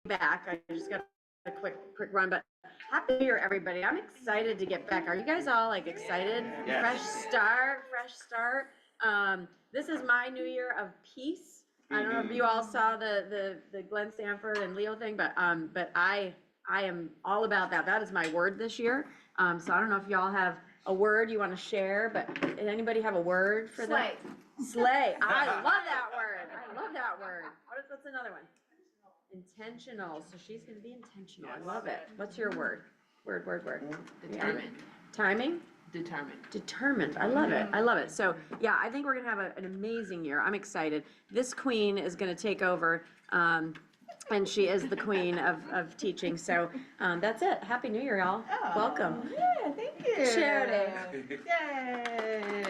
back. I just got a quick run, but happy New Year, everybody. I'm excited to get back. Are you guys all like excited? Yes. Fresh start. This is my New Year of peace. I don't know if you all saw the Glenn Stanford and Leo thing, but I am all about that. That is my word this year. So I don't know if y'all have a word you want to share, but does anybody have a word for that? Slay. I love that word. What's another one? Intentional. So she's going to be intentional. I love it. What's your word? Word. Determined. Timing? Determined. I love it. So yeah, I think we're going to have an amazing year. I'm excited. This queen is going to take over. And she is the queen of teaching. So that's it. Happy New Year, y'all. Oh, Welcome. Yeah, thank you. Charity. Yay.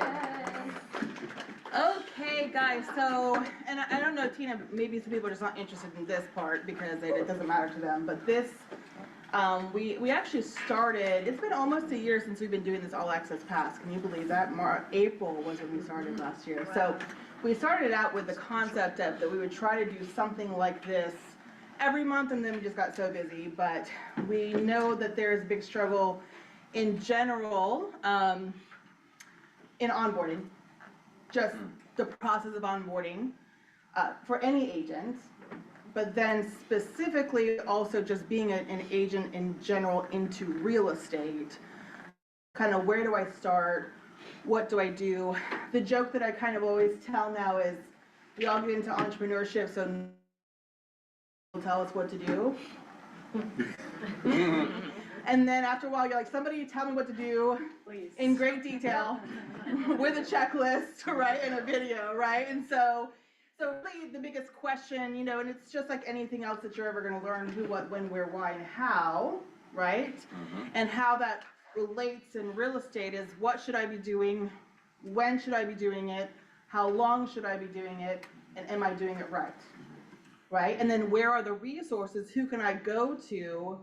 Okay, guys, so, and I don't know, Tina, maybe some people are just not interested in this part because it doesn't matter to them, but this, we actually started, it's been almost a year since we've been doing this All Access Pass. Can you believe that? April was when we started last year. Wow. So we started out with the concept of that we would try to do something like this every month, and then we just got so busy. But we know that there's a big struggle in general in onboarding, just the process of onboarding for any agent, but then specifically also just being an agent in general into real estate. Kind of where do I start? What do I do? The joke that I kind of always tell now is we all get into entrepreneurship, so will tell us what to do. And then after a while, you're like, somebody tell me what to do. Please. In great detail with a checklist, right, and a video, right? And so really the biggest question, you know, and it's just like anything else that you're ever going to learn: who, what, when, where, why, and how, right? And how that relates in real estate is what should I be doing? When should I be doing it? How long should I be doing it? And am I doing it right? Right? And then where are the resources? Who can I go to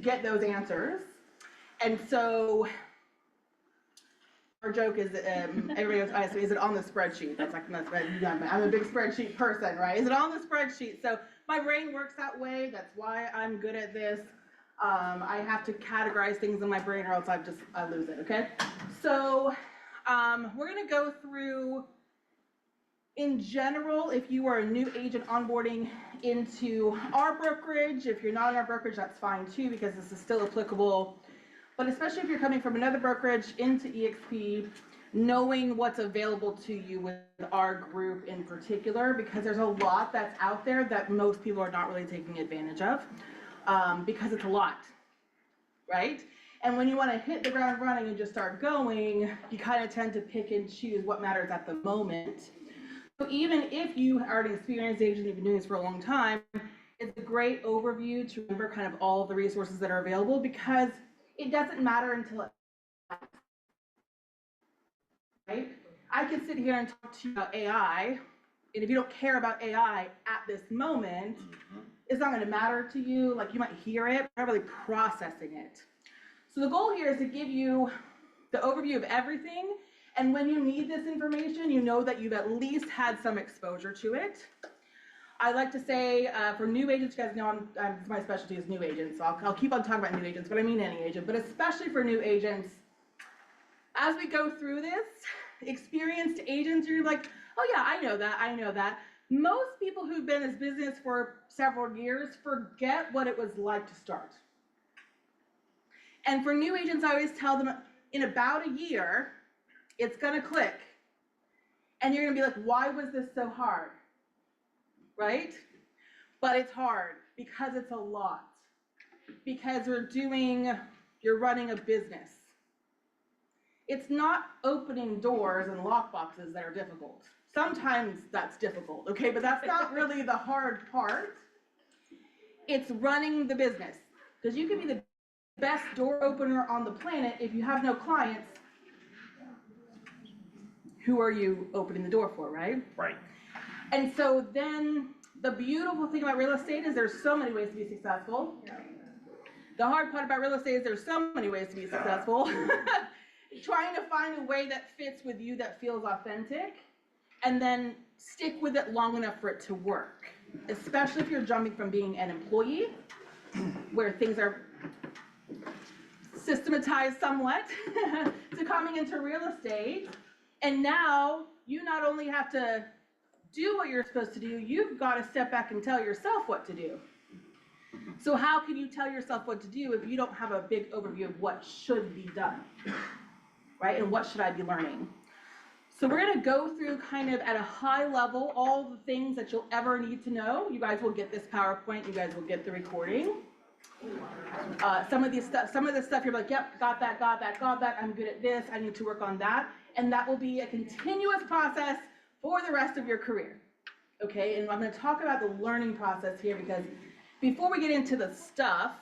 get those answers? And so our joke is, everybody goes, is it on the spreadsheet? That's like, I'm a big spreadsheet person, right? Is it on the spreadsheet? So my brain works that way. That's why I'm good at this. I have to categorize things in my brain or else I lose it, okay? So we're gonna go through, in general, if you are a new agent onboarding into our brokerage. If you're not in our brokerage, that's fine too, because this is still applicable. But especially if you're coming from another brokerage into EXP, knowing what's available to you with our group in particular, because there's a lot that's out there that most people are not really taking advantage of, because it's a lot, right? And when you want to hit the ground running and just start going, you kind of tend to pick and choose what matters at the moment. So even if you are an experienced agent, you've been doing this for a long time, it's a great overview to remember kind of all of the resources that are available, because it doesn't matter until it happens, right? I can sit here and talk to you about AI, and if you don't care about AI at this moment, it's not going to matter to you. Like, you might hear it, but not really processing it. So the goal here is to give you the overview of everything. And when you need this information, you know that you've at least had some exposure to it. I like to say, for new agents, you guys know my specialty is new agents, so I'll keep on talking about new agents, but I mean any agent, but especially for new agents. As we go through this, experienced agents, you're like, oh yeah, I know that. Most people who've been in this business for several years forget what it was like to start. And for new agents, I always tell them, in about a year, it's gonna click. And you're gonna be like, why was this so hard? Right? But it's hard because it's a lot. Because you're running a business. It's not opening doors and lockboxes that are difficult. Sometimes that's difficult, okay? But that's not really the hard part. It's running the business. Because you can be the best door opener on the planet. If you have no clients, who are you opening the door for, right? Right. And so then the beautiful thing about real estate is there's so many ways to be successful. The hard part about real estate is there's so many ways to be successful. Trying to find a way that fits with you, that feels authentic, and then stick with it long enough for it to work. especially if you're jumping from being an employee, where things are systematized somewhat, to coming into real estate. And now you not only have to do what you're supposed to do, you've got to step back and tell yourself what to do. So how can you tell yourself what to do if you don't have a big overview of what should be done, right? And what should I be learning? So we're gonna go through kind of at a high level, all the things that you'll ever need to know. You guys will get this PowerPoint, you guys will get the recording. Some of the stuff you're like, yep, got that, I'm good at this, I need to work on that. And that will be a continuous process for the rest of your career, okay? And I'm gonna talk about the learning process here because before we get into the stuff,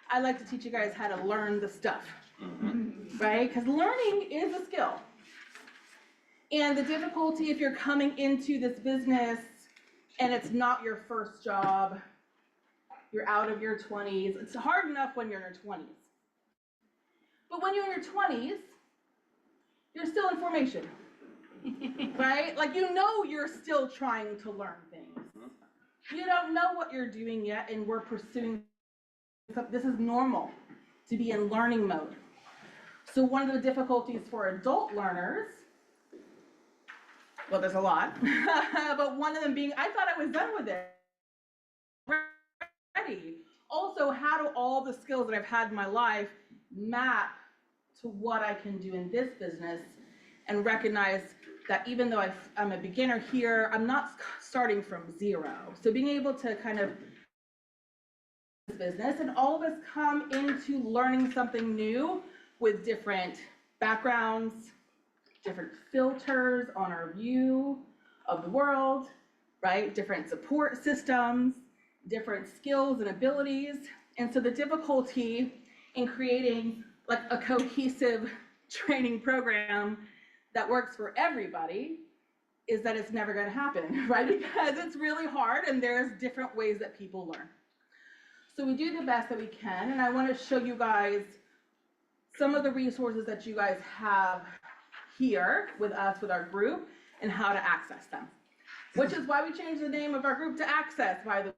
I like to teach you guys how to learn the stuff, right? Because learning is a skill. And the difficulty if you're coming into this business and it's not your first job, you're out of your 20s, it's hard enough when you're in your 20s. But when you're in your 20s, you're still in formation, right? Like you know you're still trying to learn things. You don't know what you're doing yet and we're pursuing, this is normal to be in learning mode. So one of the difficulties for adult learners, well, there's a lot, but one of them being, I thought I was done with it already. Also, how do all the skills that I've had in my life map to what I can do in this business and recognize that even though I'm a beginner here, I'm not starting from zero. So being able to kind of business and all of us come into learning something new with different backgrounds, different filters on our view of the world, right? Different support systems, different skills and abilities. And so the difficulty in creating like a cohesive training program that works for everybody is that it's never going to happen, right? Because it's really hard and there's different ways that people learn. So we do the best that we can, and I want to show you guys some of the resources that you guys have here with us, with our group, and how to access them. Which is why we changed the name of our group to Access, by the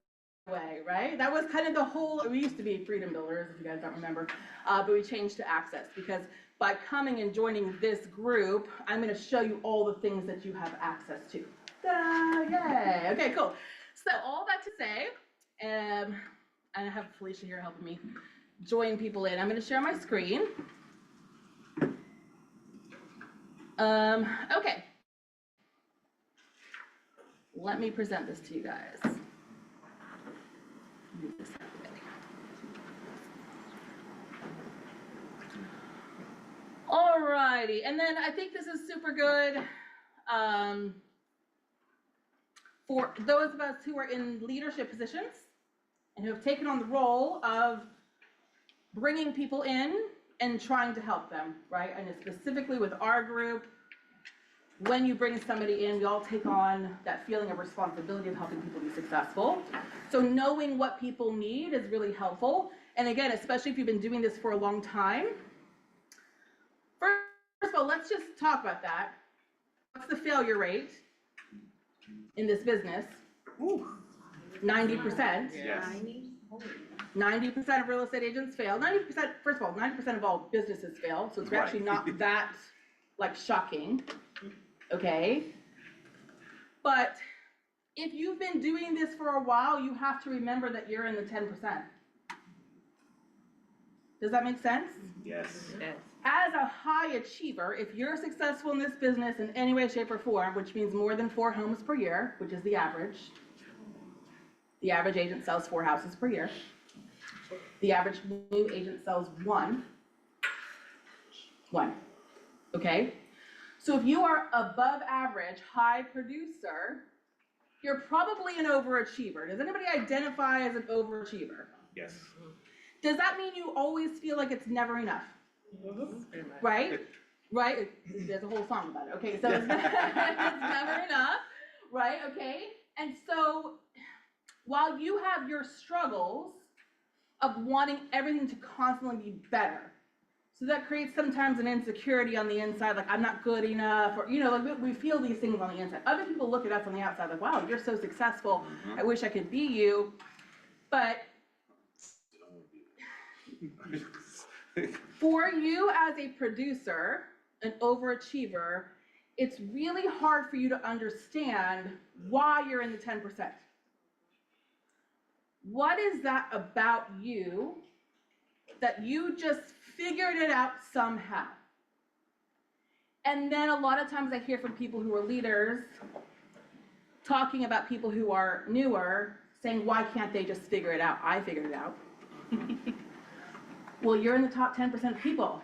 way, right? That was kind of the whole, we used to be Freedom Builders, if you guys don't remember, but we changed to Access because by coming and joining this group, I'm going to show you all the things that you have access to. Yay! Okay, cool. So all that to say, I have Felicia here helping me join people in. I'm going to share my screen. Okay. Let me present this to you guys. Move this out of the way. Alrighty, and then I think this is super good for those of us who are in leadership positions and who have taken on the role of bringing people in and trying to help them, right? And specifically with our group, when you bring somebody in, we all take on that feeling of responsibility of helping people be successful. So knowing what people need is really helpful. And again, especially if you've been doing this for a long time. First of all, let's just talk about that. What's the failure rate in this business? 90%. Yes. 90% of real estate agents fail. 90%, first of all, 90% of all businesses fail. So it's actually not that like shocking. Okay. But if you've been doing this for a while, you have to remember that you're in the 10%. Does that make sense? Yes. Yes. As a high achiever, if you're successful in this business in any way, shape, or form, which means more than 4 homes per year, which is the average agent sells 4 houses per year. The average new agent sells one. Okay? So if you are above average, high producer, you're probably an overachiever. Does anybody identify as an overachiever? Yes. Does that mean you always feel like it's never enough? Right? Right? There's a whole song about it. Okay, so it's never enough, right? Okay? And so while you have your struggles of wanting everything to constantly be better, So that creates sometimes an insecurity on the inside, like I'm not good enough, or, you know, like we feel these things on the inside. Other people look at us on the outside like, wow, you're so successful. I wish I could be you. But for you as a producer, an overachiever, it's really hard for you to understand why you're in the 10%. What is that about you that you just figured it out somehow? And then a lot of times I hear from people who are leaders talking about people who are newer, saying, why can't they just figure it out? I figured it out. Well, you're in the top 10% of people,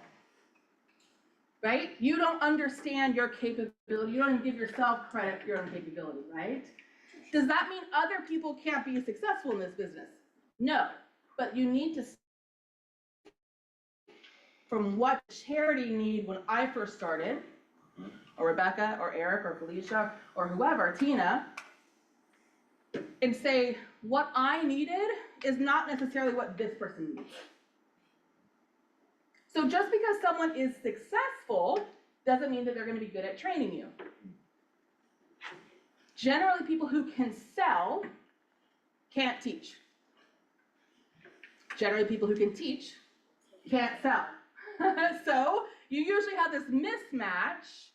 right? You don't understand your capability. You don't even give yourself credit for your own capability, right? Does that mean other people can't be successful in this business? No, but you need to, from what charity need when I first started, or Rebecca, or Eric, or Felicia, or whoever, Tina, and say, what I needed is not necessarily what this person needs. So just because someone is successful doesn't mean that they're going to be good at training you. Generally, people who can sell can't teach. Generally, people who can teach can't sell. So you usually have this mismatch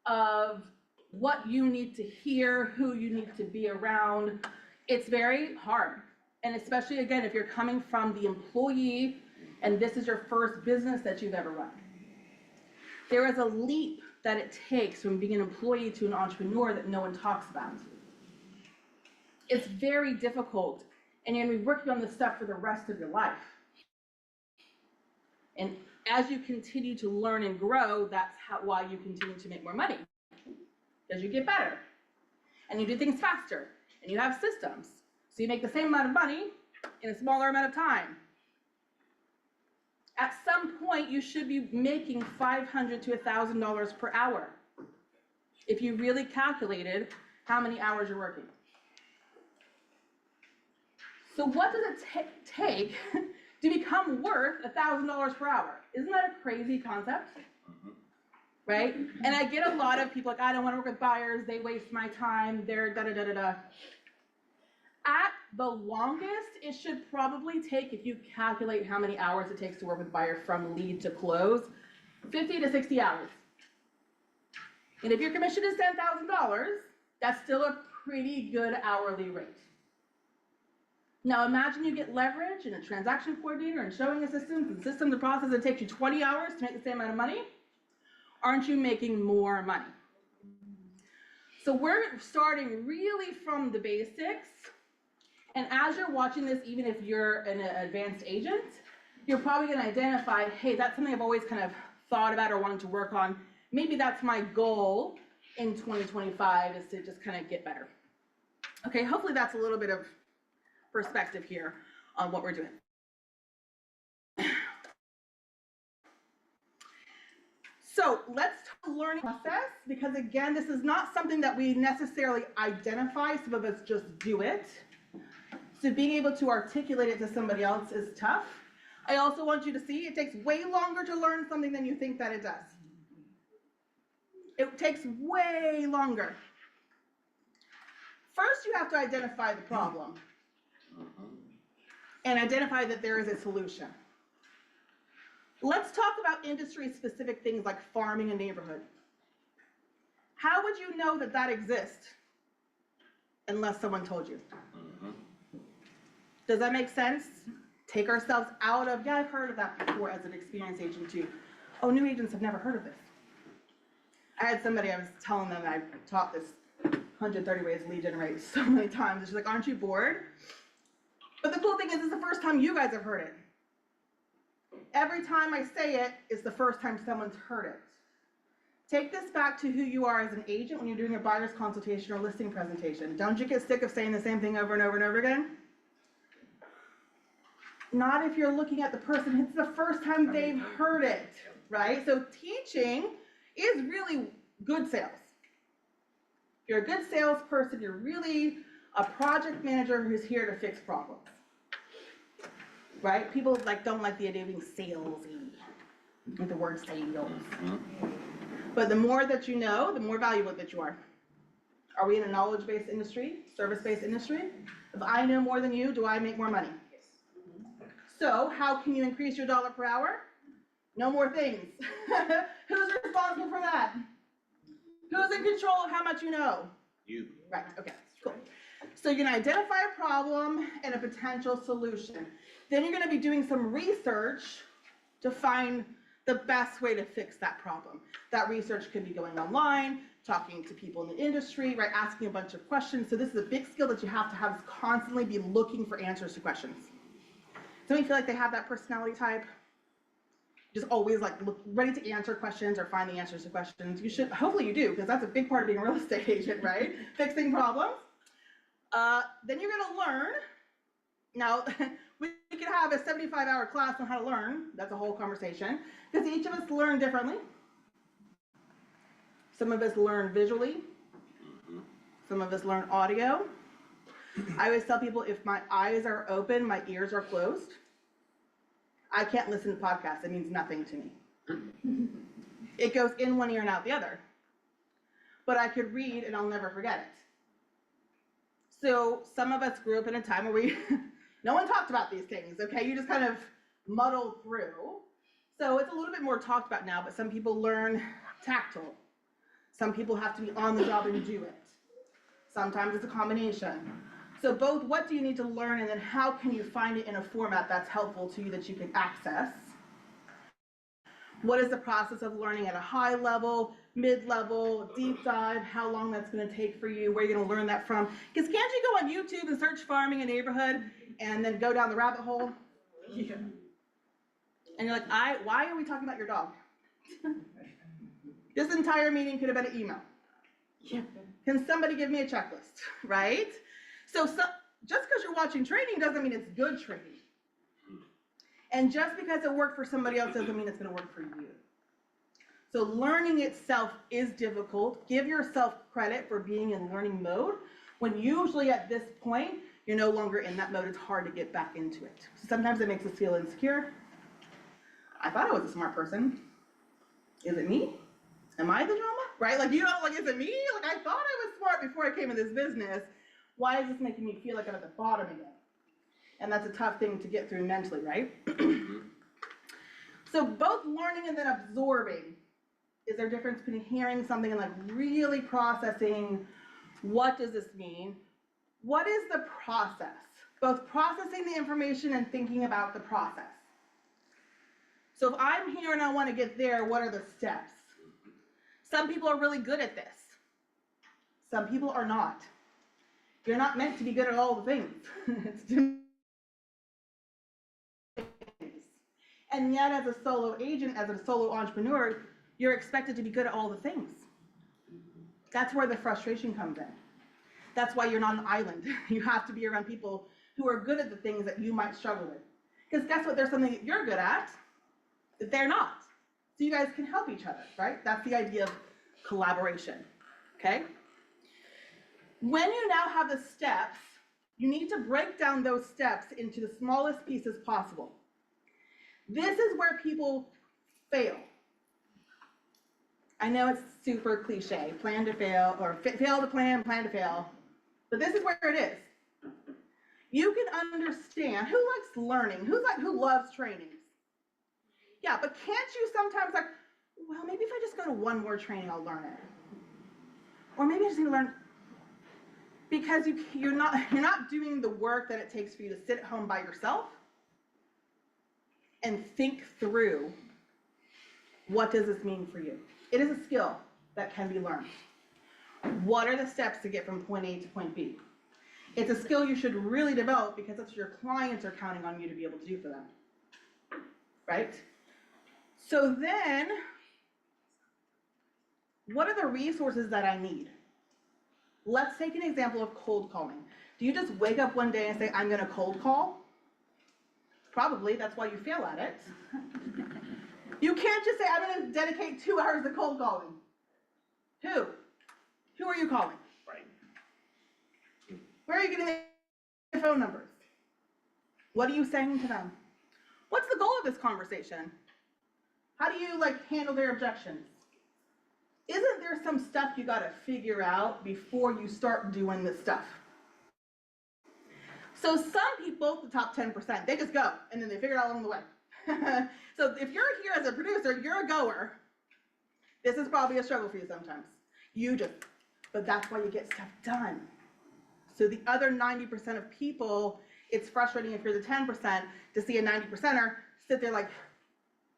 of what you need to hear, who you need to be around. It's very hard. And especially, again, if you're coming from the employee and this is your first business that you've ever run. There is a leap that it takes from being an employee to an entrepreneur that no one talks about. It's very difficult, and you're going to be working on this stuff for the rest of your life. And as you continue to learn and grow, that's why you continue to make more money. Because you get better, and you do things faster, and you have systems. So you make the same amount of money in a smaller amount of time. At some point, you should be making $500 to $1,000 per hour if you really calculated how many hours you're working. So what does it take to become worth $1,000 per hour? Isn't that a crazy concept? Right? And I get a lot of people like, I don't want to work with buyers, they waste my time, they're da-da-da-da-da. At the longest, it should probably take, if you calculate how many hours it takes to work with a buyer from lead to close, 50 to 60 hours. And if your commission is $10,000, that's still a pretty good hourly rate. Now imagine you get leverage and a transaction coordinator and showing assistants and systems and process that takes you 20 hours to make the same amount of money. Aren't you making more money? So we're starting really from the basics. And as you're watching this, even if you're an advanced agent, you're probably going to identify, hey, that's something I've always kind of thought about or wanted to work on. Maybe that's my goal in 2025 is to just kind of get better. Okay, hopefully that's a little bit of perspective here on what we're doing. So let's talk learning process, because again, this is not something that we necessarily identify. Some of us just do it. So being able to articulate it to somebody else is tough. I also want you to see it takes way longer to learn something than you think that it does. It takes way longer. First, you have to identify the problem and identify that there is a solution. Let's talk about industry-specific things like farming a neighborhood. How would you know that that exists unless someone told you? Does that make sense? Take ourselves out of, yeah, I've heard of that before as an experienced agent too. Oh, new agents have never heard of this. I had somebody, I was telling them I taught this 130 ways to lead generate so many times. And she's like, aren't you bored? But the cool thing is, it's the first time you guys have heard it. Every time I say it, it's the first time someone's heard it. Take this back to who you are as an agent when you're doing a buyer's consultation or listing presentation. Don't you get sick of saying the same thing over and over and over again? Not if you're looking at the person, it's the first time they've heard it, right? So teaching is really good sales. If you're a good salesperson, you're really a project manager who's here to fix problems, right? People don't like the idea of being salesy. Like the word sales. But the more that you know, the more valuable that you are. Are we in a knowledge-based industry, service-based industry? If I know more than you, do I make more money? So how can you increase your dollar per hour? No more things. Who's responsible for that? Who's in control of how much you know? You. Right, okay, cool. So you're gonna identify a problem and a potential solution. Then you're gonna be doing some research to find the best way to fix that problem. That research could be going online, talking to people in the industry, right, asking a bunch of questions. So this is a big skill that you have to have, is constantly be looking for answers to questions. Some of you feel like they have that personality type? Just always like look ready to answer questions or find the answers to questions. You should, hopefully you do, because that's a big part of being a real estate agent, right? Fixing problems. Then you're gonna learn. Now, we could have a 75-hour class on how to learn. That's a whole conversation, because each of us learn differently. Some of us learn visually. Some of us learn audio. I always tell people, if my eyes are open, my ears are closed. I can't listen to podcasts. It means nothing to me. It goes in one ear and out the other. But I could read and I'll never forget it. So some of us grew up in a time where no one talked about these things, okay? You just kind of muddled through. So it's a little bit more talked about now, but some people learn tactile. Some people have to be on the job and do it. Sometimes it's a combination. So both, what do you need to learn, and then how can you find it in a format that's helpful to you that you can access? What is the process of learning at a high level, mid-level, deep dive, how long that's gonna take for you, where you're gonna learn that from? Because can't you go on YouTube and search farming a neighborhood and then go down the rabbit hole? Yeah. And you're like, why are we talking about your dog? This entire meeting could have been an email. Yeah. Can somebody give me a checklist, right? So just because you're watching training doesn't mean it's good training. And just because it worked for somebody else doesn't mean it's gonna work for you. So learning itself is difficult. Give yourself credit for being in learning mode, when usually at this point, you're no longer in that mode. It's hard to get back into it. So sometimes it makes us feel insecure. I thought I was a smart person. Is it me? Am I the drama? Right? Like, you know, like, is it me? Like, I thought I was smart before I came in this business. Why is this making me feel like I'm at the bottom again? And that's a tough thing to get through mentally, right? So both learning and then absorbing. Is there a difference between hearing something and like really processing, what does this mean? What is the process? Both processing the information and thinking about the process. So if I'm here and I want to get there, what are the steps? Some people are really good at this. Some people are not. You're not meant to be good at all the things. And yet as a solo agent, as a solo entrepreneur, you're expected to be good at all the things. That's where the frustration comes in. That's why you're not an island. You have to be around people who are good at the things that you might struggle with. Because guess what? There's something that you're good at that they're not. So you guys can help each other, right? That's the idea of collaboration, okay? When you now have the steps, you need to break down those steps into the smallest pieces possible. This is where people fail. I know it's super cliche, plan to fail, or fail to plan, plan to fail, but this is where it is. You can understand, who likes learning? Who loves trainings? Yeah, but can't you sometimes like, well, maybe if I just go to one more training, I'll learn it. Or maybe I just need to learn, because you're not doing the work that it takes for you to sit at home by yourself and think through, what does this mean for you? It is a skill that can be learned. What are the steps to get from point A to point B? It's a skill you should really develop, because that's what your clients are counting on you to be able to do for them, right? So then, what are the resources that I need? Let's take an example of cold calling. Do you just wake up one day and say, I'm gonna cold call? Probably, that's why you fail at it. You can't just say, I'm gonna dedicate 2 hours to cold calling. Who? Who are you calling? Right. Where are you getting their phone numbers? What are you saying to them? What's the goal of this conversation? How do you like handle their objections? Isn't there some stuff you gotta figure out before you start doing this stuff? So some people, the top 10%, they just go and then they figure it out along the way. So if you're here as a producer, you're a goer. This is probably a struggle for you sometimes. But that's why you get stuff done. So the other 90% of people, it's frustrating if you're the 10% to see a 90%er sit there like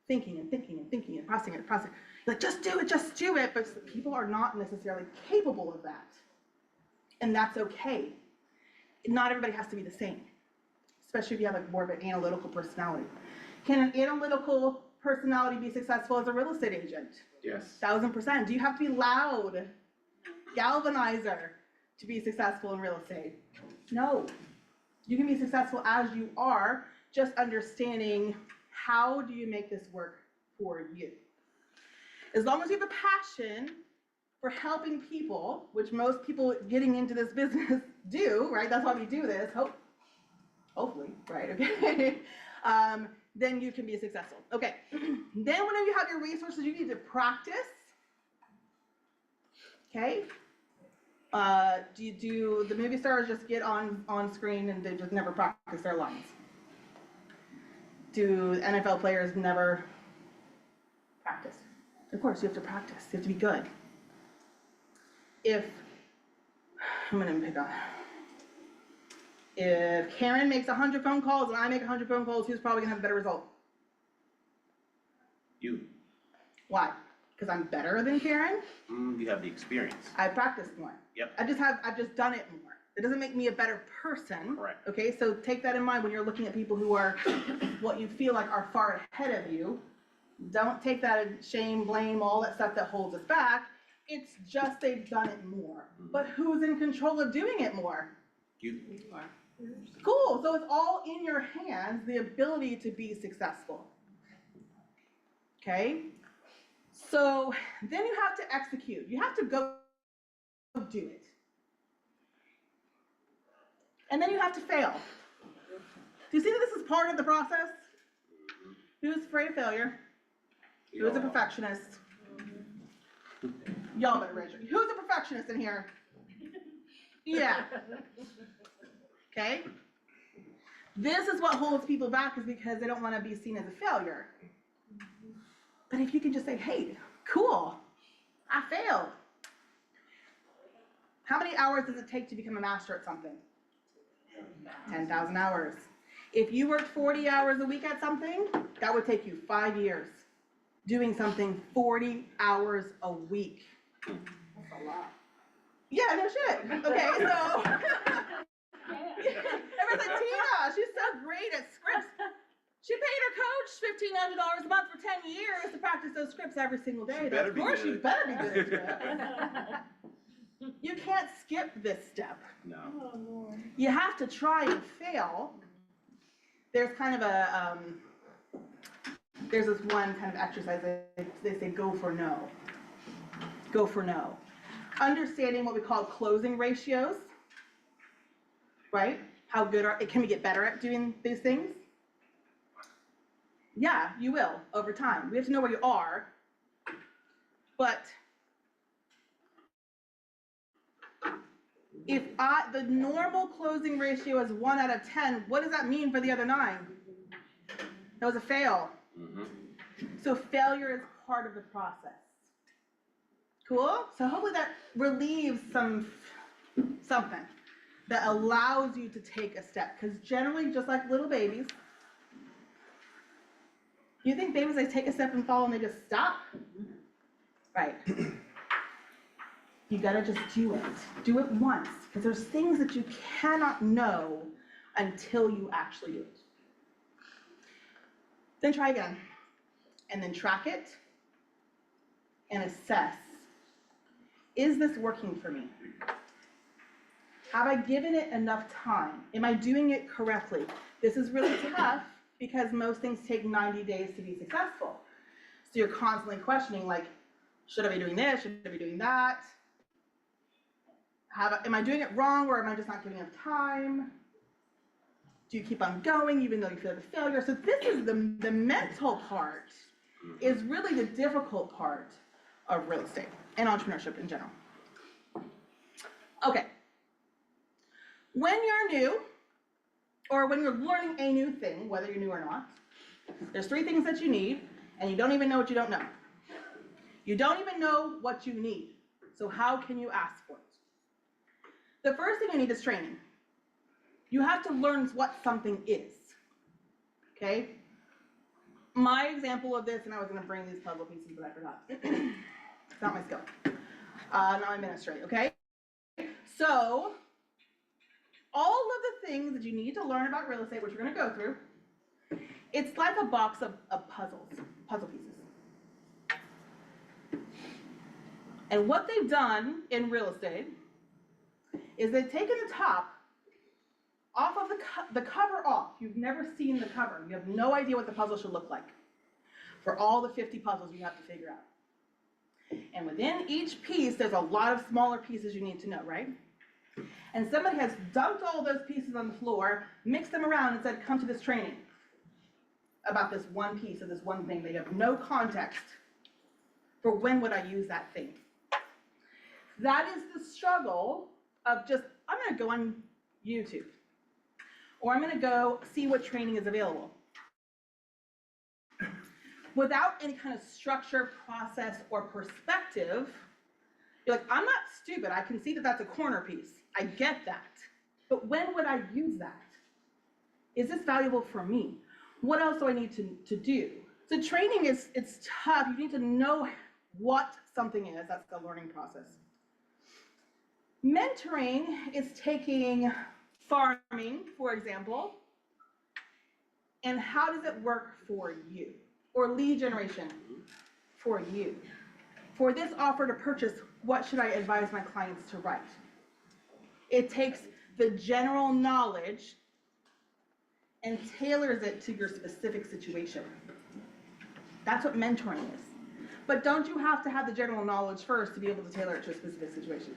thinking and thinking and thinking and processing it, processing. Like, just do it. But people are not necessarily capable of that. And that's okay. Not everybody has to be the same, especially if you have like more of an analytical personality. Can an analytical personality be successful as a real estate agent? Yes. 1000%. Do you have to be loud, galvanizer to be successful in real estate? No. You can be successful as you are, just understanding how do you make this work for you. As long as you have a passion for helping people, which most people getting into this business do, right? That's why we do this, hopefully, right, okay? Then you can be successful. Okay, then whenever you have your resources, you need to practice, okay? Do the movie stars just get on screen and they just never practice their lines? Do NFL players never practice? Of course, you have to practice. You have to be good. If Karen makes 100 phone calls and I make 100 phone calls, who's probably gonna have a better result? You. Why? Because I'm better than Karen? You have the experience. I practiced more. Yep. I've just done it more. It doesn't make me a better person. Correct. Okay, so take that in mind when you're looking at people who are what you feel like are far ahead of you. Don't take that as shame, blame, all that stuff that holds us back. It's just they've done it more. But who's in control of doing it more? You. Cool, so it's all in your hands, the ability to be successful. Okay? So then you have to execute. You have to go do it. And then you have to fail. Do you see that this is part of the process? Who's afraid of failure? Who's a perfectionist? Y'all better raise your hand. Who's a perfectionist in here? Yeah. Okay? This is what holds people back, is because they don't want to be seen as a failure. But if you can just say, hey, cool, I failed. How many hours does it take to become a master at something? 10,000 hours. If you worked 40 hours a week at something, that would take you 5 years. Doing something 40 hours a week. That's a lot. Yeah, no shit. Okay, so everyone's like, Tina, she's so great at scripts. She paid her coach $1,500 a month for 10 years to practice those scripts every single day. Of course, she better be good at scripts. You can't skip this step. No. You have to try and fail. There's kind of a, there's this one kind of exercise they say, go for no. Go for no. Understanding what we call closing ratios, right? How good can we get better at doing these things? Yeah, you will over time. We have to know where you are, but if the normal closing ratio is 1 out of 10, what does that mean for the other 9? That was a fail. So failure is part of the process. Cool? So hopefully that relieves something that allows you to take a step. Because generally, just like little babies, you think babies, they take a step and fall and they just stop? Right. You gotta just do it. Do it once. Because there's things that you cannot know until you actually do it. Then try again. And then track it and assess. Is this working for me? Have I given it enough time? Am I doing it correctly? This is really tough because most things take 90 days to be successful. So you're constantly questioning, like, should I be doing this? Should I be doing that? Am I doing it wrong, or am I just not giving enough time? Do you keep on going even though you feel like a failure? So this is the mental part is really the difficult part of real estate and entrepreneurship in general. Okay. When you're new, or when you're learning a new thing, whether you're new or not, there's 3 things that you need, and you don't even know what you don't know. You don't even know what you need, so how can you ask for it? The first thing you need is training. You have to learn what something is, okay? My example of this, and I was gonna bring these puzzle pieces, but I forgot. It's not my skill. Not my ministry, okay? So, all of the things that you need to learn about real estate, which we're gonna go through, it's like a box of puzzle pieces. And what they've done in real estate is they've taken the top off of the cover off. You've never seen the cover. You have no idea what the puzzle should look like for all the 50 puzzles you have to figure out. And within each piece, there's a lot of smaller pieces you need to know, right? And somebody has dumped all those pieces on the floor, mixed them around, and said, come to this training about this one piece of this one thing. They have no context for when would I use that thing. That is the struggle of just, I'm gonna go on YouTube, or I'm gonna go see what training is available. Without any kind of structure, process, or perspective, you're like, I'm not stupid, I can see that that's a corner piece. I get that. But when would I use that? Is this valuable for me? What else do I need to do? So training it's tough. You need to know what something is. That's the learning process. Mentoring is taking farming, for example, and how does it work for you? Or lead generation for you. For this offer to purchase, what should I advise my clients to write? It takes the general knowledge and tailors it to your specific situation. That's what mentoring is. But don't you have to have the general knowledge first to be able to tailor it to a specific situation?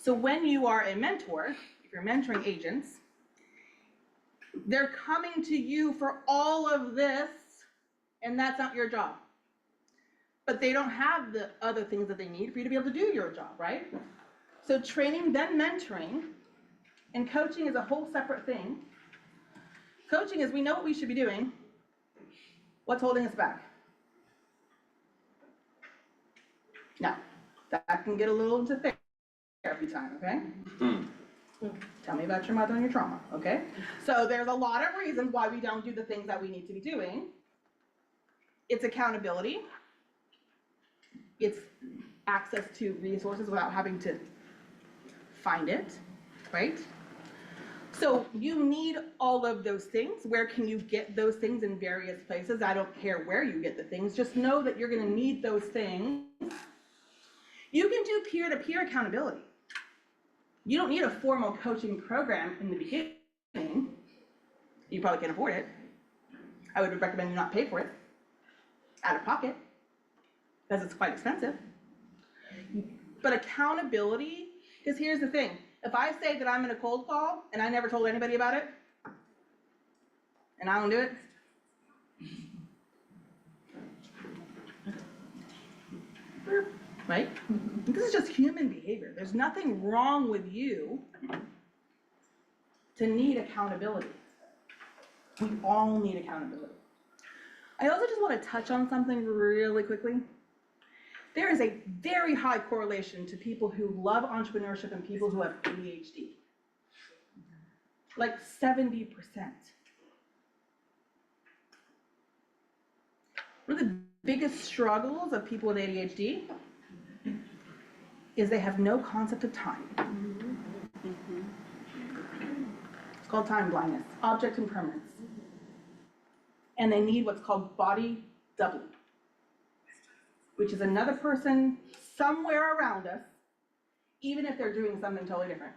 So when you are a mentor, if you're mentoring agents, they're coming to you for all of this, and that's not your job. But they don't have the other things that they need for you to be able to do your job, right? So training, then mentoring, and coaching is a whole separate thing. Coaching is we know what we should be doing. What's holding us back? Now, that can get a little into therapy time, okay? Tell me about your mother and your trauma, okay? So there's a lot of reasons why we don't do the things that we need to be doing. It's accountability. It's access to resources without having to find it, right? So you need all of those things. Where can you get those things? In various places. I don't care where you get the things. Just know that you're gonna need those things. You can do peer-to-peer accountability. You don't need a formal coaching program in the beginning. You probably can't afford it. I would recommend you not pay for it out of pocket, because it's quite expensive. But accountability, because here's the thing. If I say that I'm in a cold call and I never told anybody about it, and I don't do it, right? This is just human behavior. There's nothing wrong with you to need accountability. We all need accountability. I also just want to touch on something really quickly. There is a very high correlation to people who love entrepreneurship and people who have ADHD. Like 70%. One of the biggest struggles of people with ADHD is they have no concept of time. It's called time blindness, object impermanence. And they need what's called body doubling, which is another person somewhere around us, even if they're doing something totally different.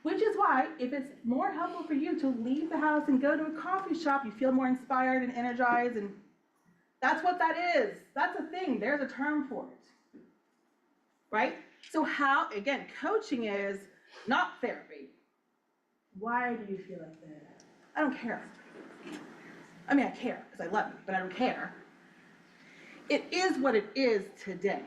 Which is why, if it's more helpful for you to leave the house and go to a coffee shop, you feel more inspired and energized, and that's what that is. That's a thing. There's a term for it. Right? So how, again, coaching is not therapy. Why do you feel like that? I don't care. I mean, I care, because I love you, but I don't care. It is what it is today.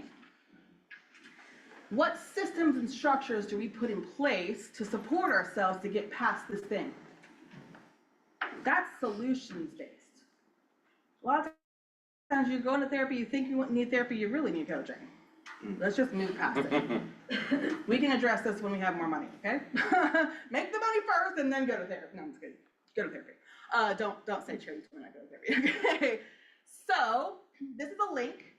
What systems and structures do we put in place to support ourselves to get past this thing? That's solutions-based. A lot of times you go into therapy, you think you need therapy, you really need coaching. Let's just move past it. We can address this when we have more money, okay? Make the money first and then go to therapy. No, I'm just kidding. Go to therapy. Don't say charity when I go to therapy, okay? So, this is a link,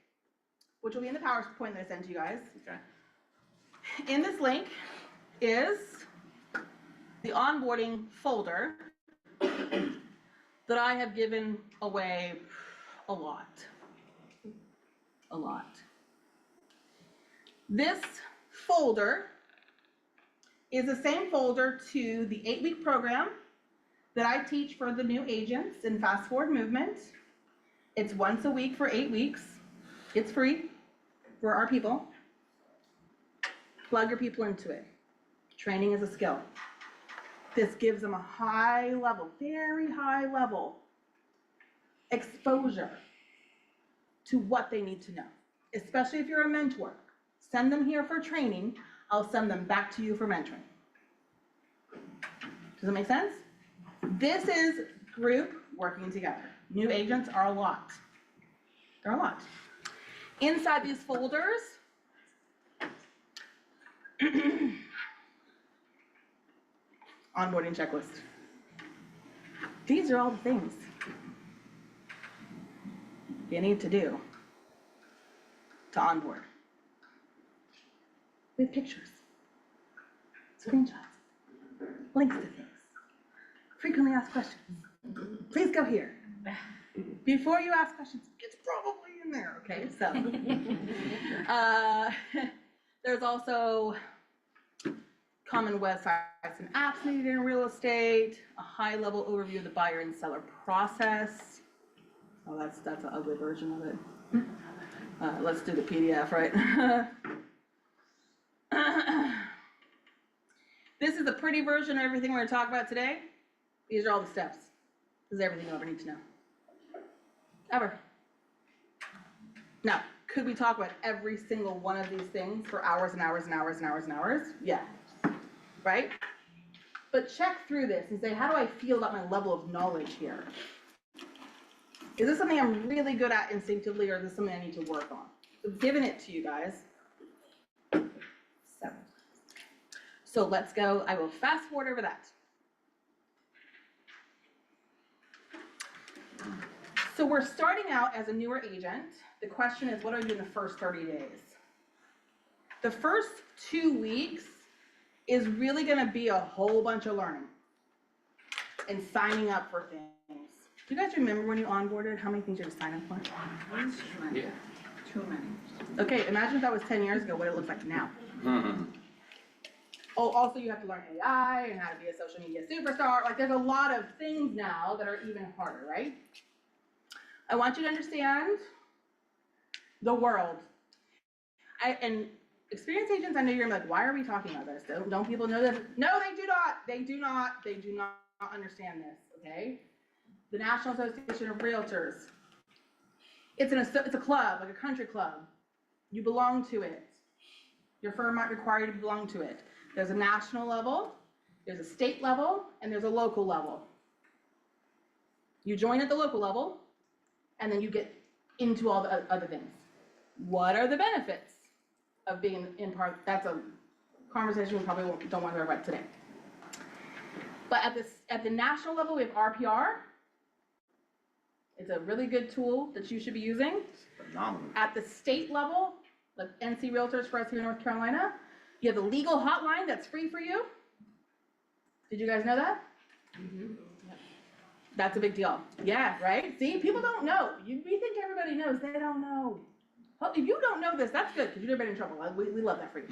which will be in the PowerPoint that I sent to you guys. Okay. In this link is the onboarding folder that I have given away a lot. A lot. This folder is the same folder to the 8-week program that I teach for the new agents in Fast Forward Movement. It's once a week for 8 weeks. It's free for our people. Plug your people into it. Training is a skill. This gives them a high level, very high level exposure to what they need to know, especially if you're a mentor. Send them here for training. I'll send them back to you for mentoring. Does that make sense? This is group working together. New agents are a lot. They're a lot. Inside these folders, onboarding checklist. These are all the things you need to do to onboard. With pictures, screenshots, links to things, frequently asked questions. Please go here. Before you ask questions, it's probably in there, okay? So, there's also common websites and apps needed in real estate, a high-level overview of the buyer and seller process. Oh, that's an ugly version of it. Let's do the PDF, right? This is a pretty version of everything we're going to talk about today. These are all the steps. This is everything you ever need to know. Ever. Now, could we talk about every single one of these things for hours and hours and hours and hours and hours? Yeah. Right? But check through this and say, how do I feel about my level of knowledge here? Is this something I'm really good at instinctively, or is this something I need to work on? So I've given it to you guys. So let's go. I will fast forward over that. So we're starting out as a newer agent. The question is, what do I do in the first 30 days? The first 2 weeks is really going to be a whole bunch of learning and signing up for things. Do you guys remember when you onboarded, how many things you had to sign up for? Yeah. Too many. Okay, imagine if that was 10 years ago, what it looks like now. Oh, also you have to learn AI and how to be a social media superstar. Like, there's a lot of things now that are even harder, right? I want you to understand the world. And experienced agents, I know you're like, why are we talking about this? Don't people know this? No, they do not. They do not understand this, okay? The National Association of Realtors. It's a club, like a country club. You belong to it. Your firm might require you to belong to it. There's a national level, there's a state level, and there's a local level. You join at the local level, and then you get into all the other things. What are the benefits of being in part? That's a conversation we probably don't want to talk about today. But at the national level, we have RPR. It's a really good tool that you should be using. Phenomenal. At the state level, like NC Realtors for us here in North Carolina, you have the legal hotline that's free for you. Did you guys know that? Mm-hmm. That's a big deal. Yeah, right? See, people don't know. We think everybody knows. They don't know. Well, if you don't know this, that's good, because you've never been in trouble. We love that for you.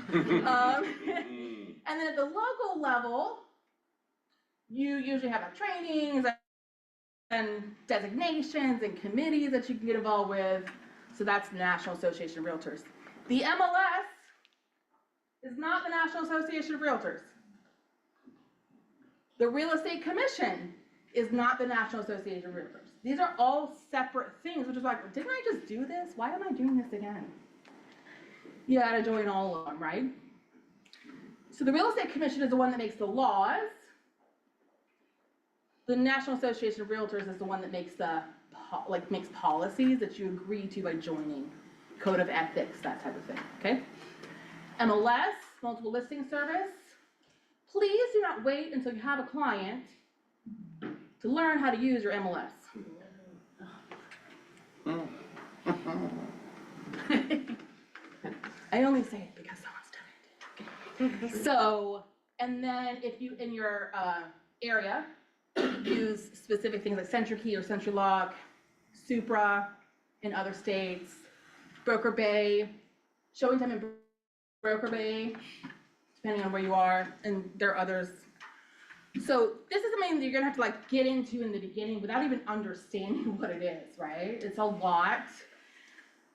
And then at the local level, you usually have trainings and designations and committees that you can get involved with. So that's the National Association of Realtors. The MLS is not the National Association of Realtors. The Real Estate Commission is not the National Association of Realtors. These are all separate things, which is like, didn't I just do this? Why am I doing this again? You gotta join all of them, right? So the Real Estate Commission is the one that makes the laws. The National Association of Realtors is the one that makes makes policies that you agree to by joining, code of ethics, that type of thing, okay? MLS, multiple listing service. Please do not wait until you have a client to learn how to use your MLS. I only say it because someone's done it. So, and then if you, in your area, use specific things like CentriKey or CentriLock, Supra in other states, Broker Bay, showing time in Broker Bay, depending on where you are, and there are others. So this is something that you're gonna have to like get into in the beginning without even understanding what it is, right? It's a lot.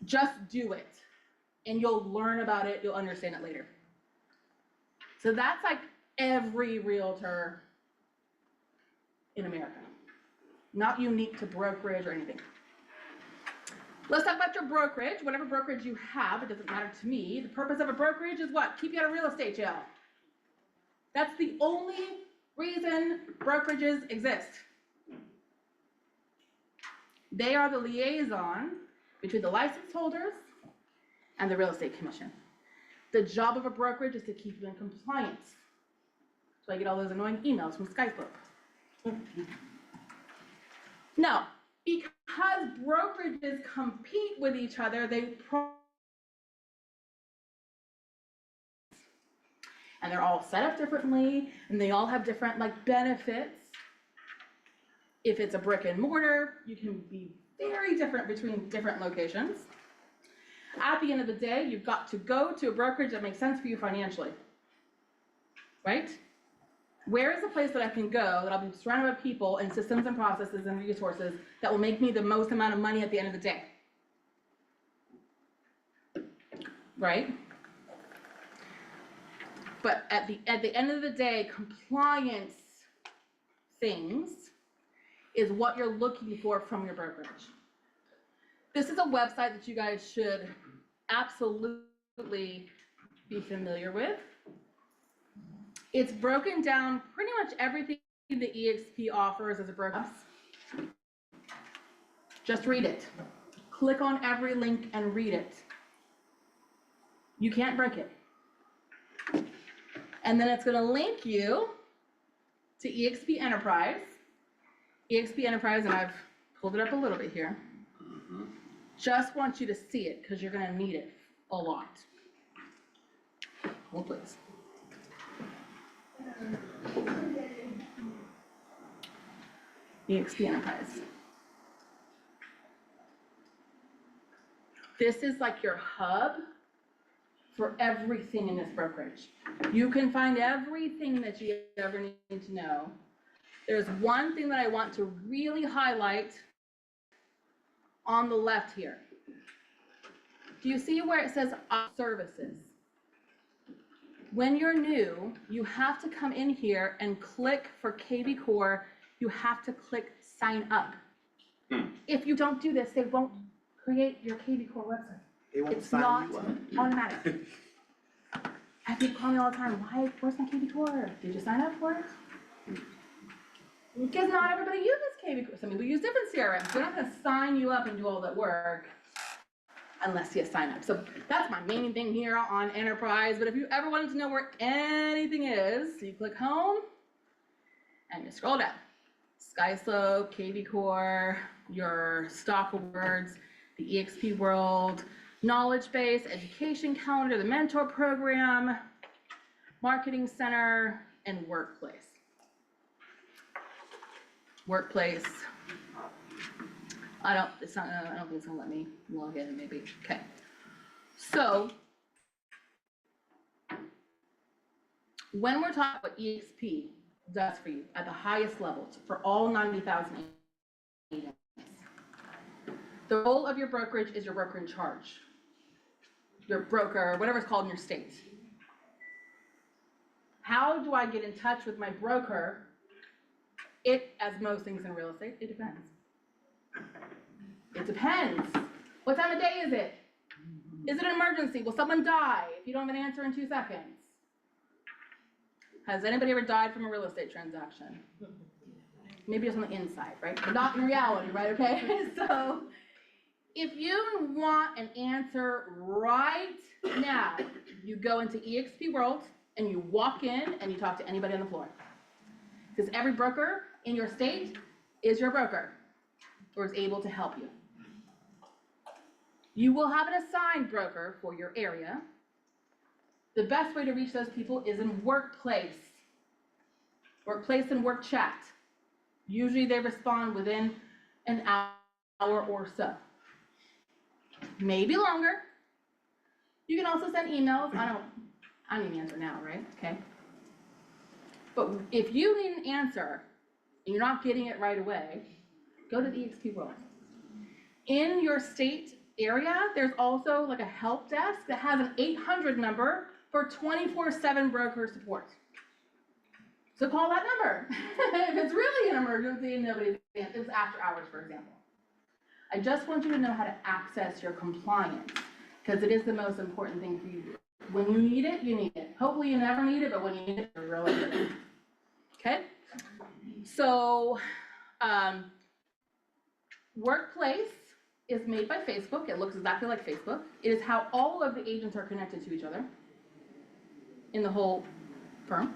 Just do it, and you'll learn about it, you'll understand it later. So that's like every realtor in America. Not unique to brokerage or anything. Let's talk about your brokerage. Whatever brokerage you have, it doesn't matter to me. The purpose of a brokerage is what? Keep you out of real estate jail. That's the only reason brokerages exist. They are the liaison between the license holders and the real estate commission. The job of a brokerage is to keep you in compliance. So I get all those annoying emails from Skype. Now, because brokerages compete with each other, and they're all set up differently, and they all have different like benefits. If it's a brick and mortar, you can be very different between different locations. At the end of the day, you've got to go to a brokerage that makes sense for you financially, right? Where is a place that I can go that I'll be surrounded by people and systems and processes and resources that will make me the most amount of money at the end of the day? Right? But at the end of the day, compliance things is what you're looking for from your brokerage. This is a website that you guys should absolutely be familiar with. It's broken down pretty much everything the EXP offers as a broker. Just read it. Click on every link and read it. You can't break it. And then it's gonna link you to EXP Enterprise. EXP Enterprise, and I've pulled it up a little bit here. Just want you to see it because you're gonna need it a lot. Hold please. EXP Enterprise. This is like your hub for everything in this brokerage. You can find everything that you ever need to know. There's one thing that I want to really highlight on the left here. Do you see where it says services? When you're new, you have to come in here and click for KB Core. You have to click sign up. If you don't do this, they won't create your KB Core website. They won't It's sign not you up. automatic. I have people call me all the time, where's my KB Core? Did you sign up for it? Because not everybody uses KB Core. Some people use different CRMs. They're not gonna sign you up and do all that work unless you sign up. So that's my main thing here on Enterprise. But if you ever wanted to know where anything is, you click home and you scroll down. SkySlope, KB Core, your stock awards, the EXP World, Knowledge Base, Education Calendar, the Mentor Program, Marketing Center, and Workplace. Workplace. I don't think it's gonna let me log in, maybe. Okay. So when we're talking about EXP does for you at the highest level for all 90,000 agents, the role of your brokerage is your broker in charge, your broker, whatever it's called in your state. How do I get in touch with my broker As most things in real estate, it depends. It depends. What time of day is it? Is it an emergency? Will someone die if you don't have an answer in 2 seconds? Has anybody ever died from a real estate transaction? Maybe just on the inside, right? But not in reality, right? Okay? So if you want an answer right now, you go into eXp World and you walk in and you talk to anybody on the floor. Because every broker in your state is your broker or is able to help you. You will have an assigned broker for your area. The best way to reach those people is in workplace and work chat. Usually they respond within an hour or so. Maybe longer. You can also send emails. I need an answer now, right? Okay. But if you need an answer and you're not getting it right away, go to the eXp World. In your state area, there's also like a help desk that has an 800 number for 24/7 broker support. So call that number. If it's really an emergency and nobody's, it was after hours, for example. I just want you to know how to access your compliance because it is the most important thing for you to do. When you need it, you need it. Hopefully you never need it, but when you need it, you really need it. Okay? So, Workplace is made by Facebook. It looks exactly like Facebook. It is how all of the agents are connected to each other in the whole firm.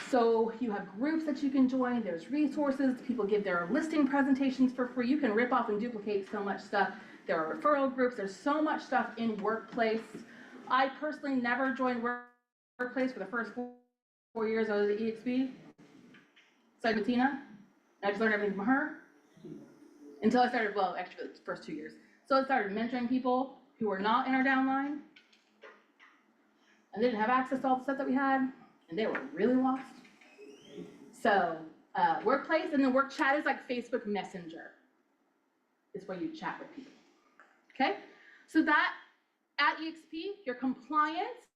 So you have groups that you can join. There's resources. People give their listing presentations for free. You can rip off and duplicate so much stuff. There are referral groups. There's so much stuff in Workplace. I personally never joined Workplace for the first 4 years I was at eXp. Started with Tina. I just learned everything from her. Until I started, well, actually the first 2 years. So I started mentoring people who were not in our downline and didn't have access to all the stuff that we had, and they were really lost. So Workplace, and then Work Chat is like Facebook Messenger. It's where you chat with people. Okay? So that, at eXp, your compliance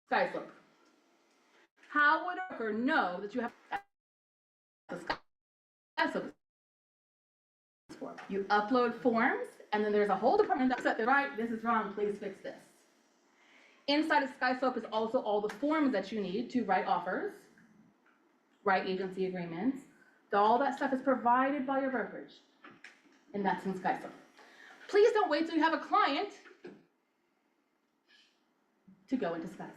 sky slope. How would a broker know that you have a sky slope? You upload forms, and then there's a whole department that's set, right, this is wrong, please fix this. Inside of SkySlope is also all the forms that you need to write offers, write agency agreements. All that stuff is provided by your brokerage, and that's in SkySlope. Please don't wait till you have a client to go into SkySlope.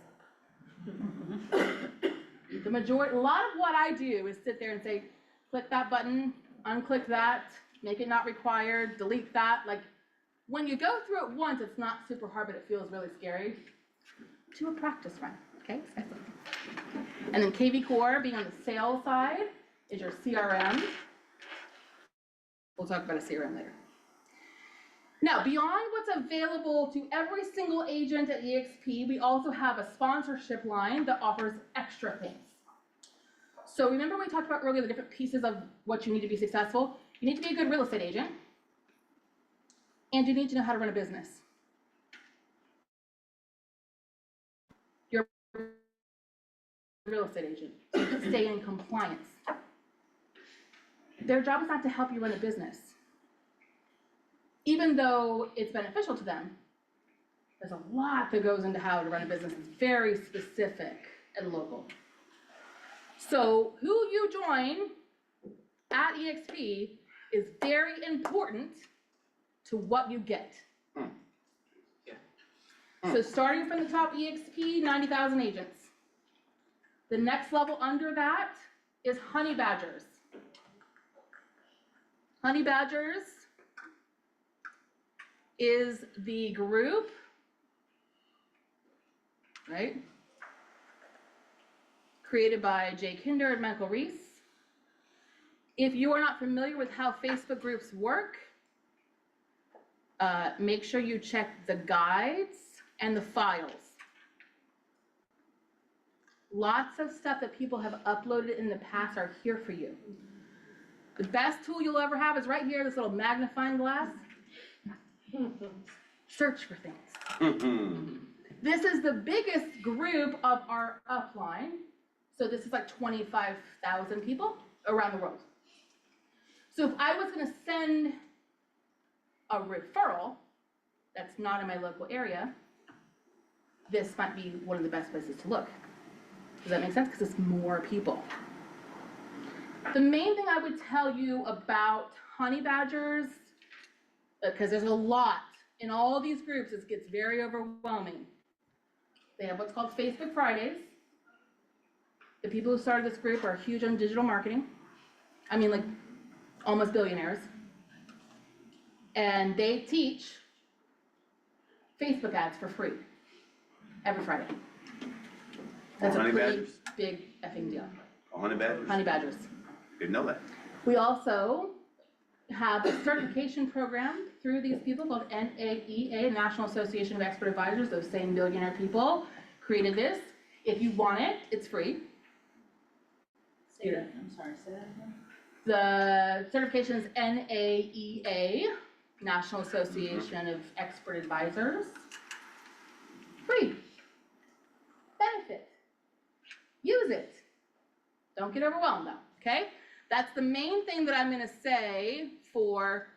A lot of what I do is sit there and say, click that button, unclick that, make it not required, delete that. Like, when you go through it once, it's not super hard, but it feels really scary. Do a practice run, okay? And then KV Core, being on the sales side, is your CRM. We'll talk about a CRM later. Now, beyond what's available to every single agent at eXp, we also have a sponsorship line that offers extra things. So remember we talked about earlier the different pieces of what you need to be successful? You need to be a good real estate agent, and you need to know how to run a business. You're a real estate agent, so you can stay in compliance. Their job is not to help you run a business. Even though it's beneficial to them, there's a lot that goes into how to run a business. It's very specific and local. So who you join at eXp is very important to what you get. So starting from the top eXp, 90,000 agents. The next level under that is Honey Badgers. Honey Badgers is the group, right? Created by Jay Kinder and Michael Reese. If you are not familiar with how Facebook groups work, make sure you check the guides and the files. Lots of stuff that people have uploaded in the past are here for you. The best tool you'll ever have is right here, this little magnifying glass. search for things. This is the biggest group of our upline. So this is like 25,000 people around the world. So if I was gonna send a referral that's not in my local area, this might be one of the best places to look. Does that make sense? Because it's more people. The main thing I would tell you about honey badgers, because there's a lot in all these groups, it gets very overwhelming. They have what's called Facebook Fridays. The people who started this group are huge on digital marketing. I mean, like, almost billionaires. And they teach Facebook ads for free every Friday. That's a Honey pretty badgers? big effing deal. Honey badgers? Honey badgers. Didn't know that. We also have a certification program through these people called NAEA, National Association of Expert Advisors. Those same billionaire people created this. If you want it, it's free. Say that, I'm sorry, say that again. The certification is NAEA, National Association of Expert Advisors. Free. Benefit. Use it. Don't get overwhelmed though, okay? That's the main thing that I'm gonna say for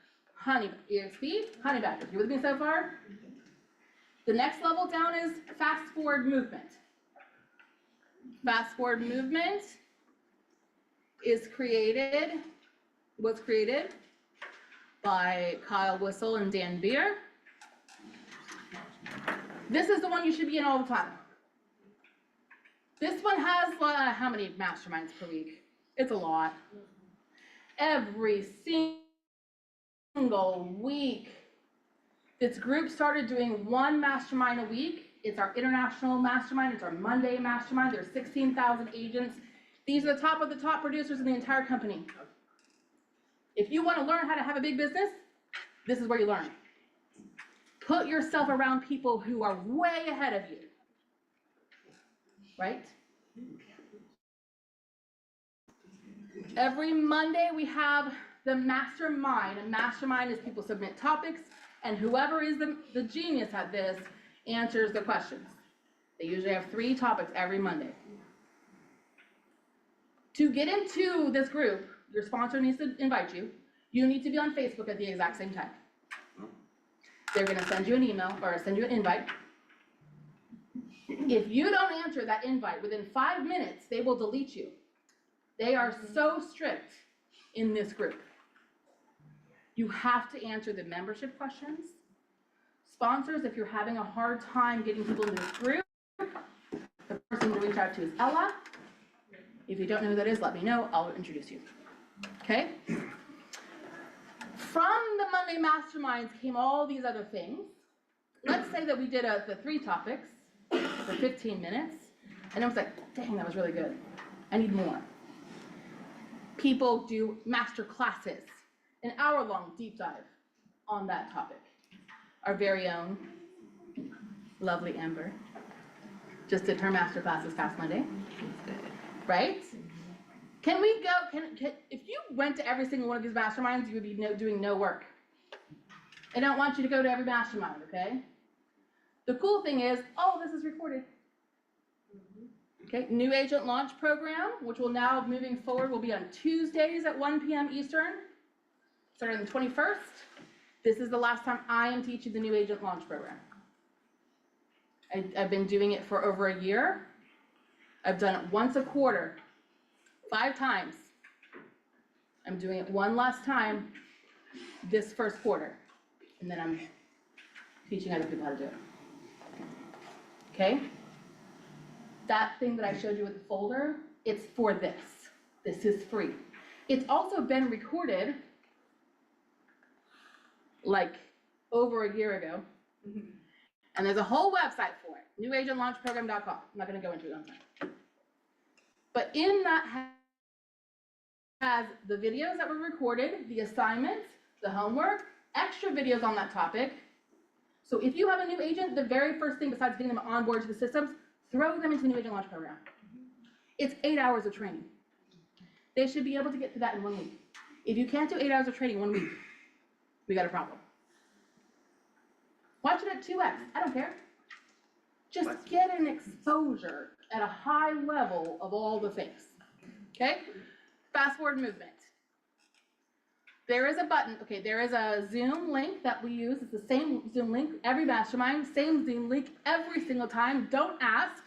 EXP, honey badgers. You with me so far? The next level down is fast forward movement. Fast forward movement was created by Kyle Whistle and Dan Beer. This is the one you should be in all the time. This one has, how many masterminds per week? It's a lot. Every single week. This group started doing one mastermind a week. It's our international mastermind, it's our Monday mastermind. There's 16,000 agents. These are the top of the top producers in the entire company. If you want to learn how to have a big business, this is where you learn. Put yourself around people who are way ahead of you, right? Every Monday we have the mastermind. A mastermind is people submit topics, and whoever is the genius at this answers the questions. They usually have 3 topics every Monday. To get into this group, your sponsor needs to invite you. You need to be on Facebook at the exact same time. They're gonna send you an email or send you an invite. If you don't answer that invite within 5 minutes, they will delete you. They are so strict in this group. You have to answer the membership questions. Sponsors, if you're having a hard time getting people into this group, the person to reach out to is Ella. If you don't know who that is, let me know, I'll introduce you. Okay? From the Monday Masterminds came all these other things. Let's say that we did the 3 topics for 15 minutes, and I was like, dang, that was really good. I need more. People do master classes, an hour-long deep dive on that topic. Our very own lovely Amber just did her master class this past Monday. Right? Can we go, if you went to every single one of these masterminds, you would be doing no work. I don't want you to go to every mastermind, okay? The cool thing is, oh, this is recorded. Okay, new agent launch program, which will now, moving forward, will be on Tuesdays at 1 p.m. Eastern, starting on the 21st. This is the last time I am teaching the new agent launch program. I've been doing it for over a year. I've done it once a quarter, 5 times. I'm doing it one last time this first quarter, and then I'm teaching other people how to do it. Okay? That thing that I showed you with the folder, it's for this. This is free. It's also been recorded like over a year ago. And there's a whole website for it, newagentlaunchprogram.com. I'm not gonna go into it on time. But in that has the videos that were recorded, the assignments, the homework, extra videos on that topic. So if you have a new agent, the very first thing besides getting them on board to the systems, throw them into the New Agent Launch Program. It's 8 hours of training. They should be able to get to that in 1 week. If you can't do 8 hours of training in 1 week, we got a problem. Watch it at 2x, I don't care. Just get an exposure at a high level of all the things, okay? Fast forward movement. There is a button, okay, there is a Zoom link that we use. It's the same Zoom link, every mastermind, same Zoom link every single time. Don't ask.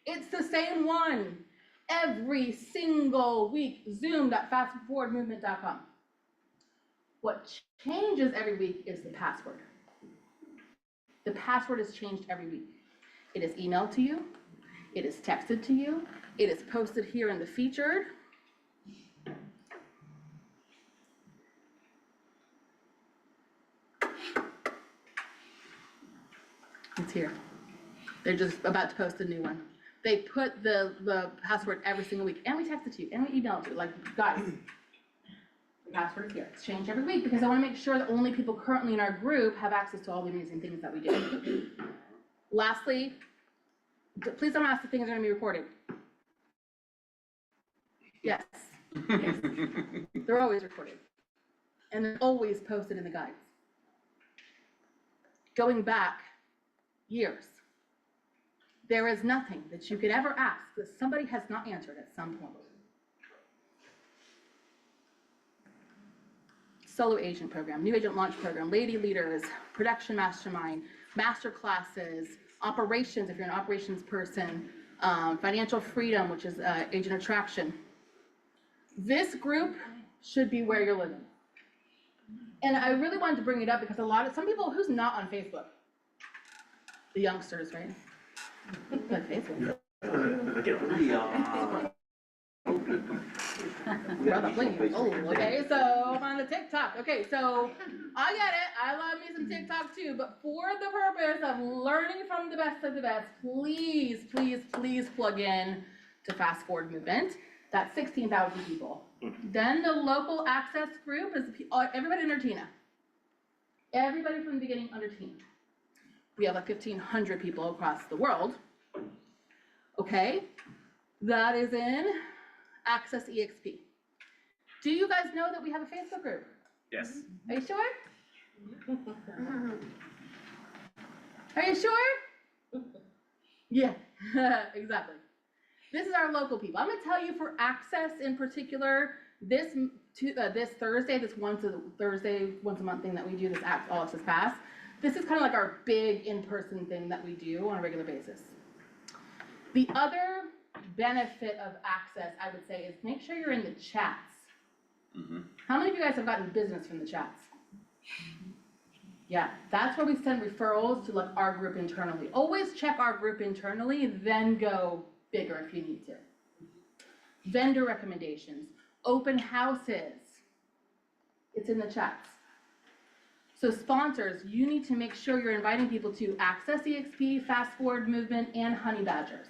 It's the same one every single week, zoom.fastforwardmovement.com. What changes every week is the password. The password is changed every week. It is emailed to you. It is texted to you. It is posted here in the featured. It's here. They're just about to post a new one. They put the password every single week, and we text it to you, and we email it to you. Like, guys, the password is here. It's changed every week because I want to make sure that only people currently in our group have access to all the amazing things that we do. Lastly, please don't ask if things are going to be recorded. Yes. Yes. They're always recorded. And they're always posted in the guides. Going back years, there is nothing that you could ever ask that somebody has not answered at some point. Solo agent program, new agent launch program, lady leaders, production mastermind, master classes, operations if you're an operations person, financial freedom, which is agent attraction. This group should be where you're living. And I really wanted to bring it up because some people, who's not on Facebook? The youngsters, right? Like Facebook. Brother, please. Oh, okay, so I'm on the TikTok. Okay, so I get it. I love me some TikTok too, but for the purpose of learning from the best of the best, please, please, please plug in to Fast Forward Movement. That's 16,000 people. Then the local access group is everybody under Tina. Everybody from the beginning under Tina. We have like 1,500 people across the world. Okay, that is in Access EXP. Do you guys know that we have a Facebook group? Yes. Are you sure? Are you sure? Yeah, exactly. This is our local people. I'm gonna tell you for Access in particular, this Thursday, this once a month thing that we do, this All Access Pass, this is kind of like our big in-person thing that we do on a regular basis. The other benefit of Access, I would say, is make sure you're in the chats. Mm-hmm. How many of you guys have gotten business from the chats? Yeah, that's where we send referrals to like our group internally. Always check our group internally, then go bigger if you need to. Vendor recommendations, open houses. It's in the chats. So sponsors, you need to make sure you're inviting people to Access EXP, Fast Forward Movement, and Honey Badgers.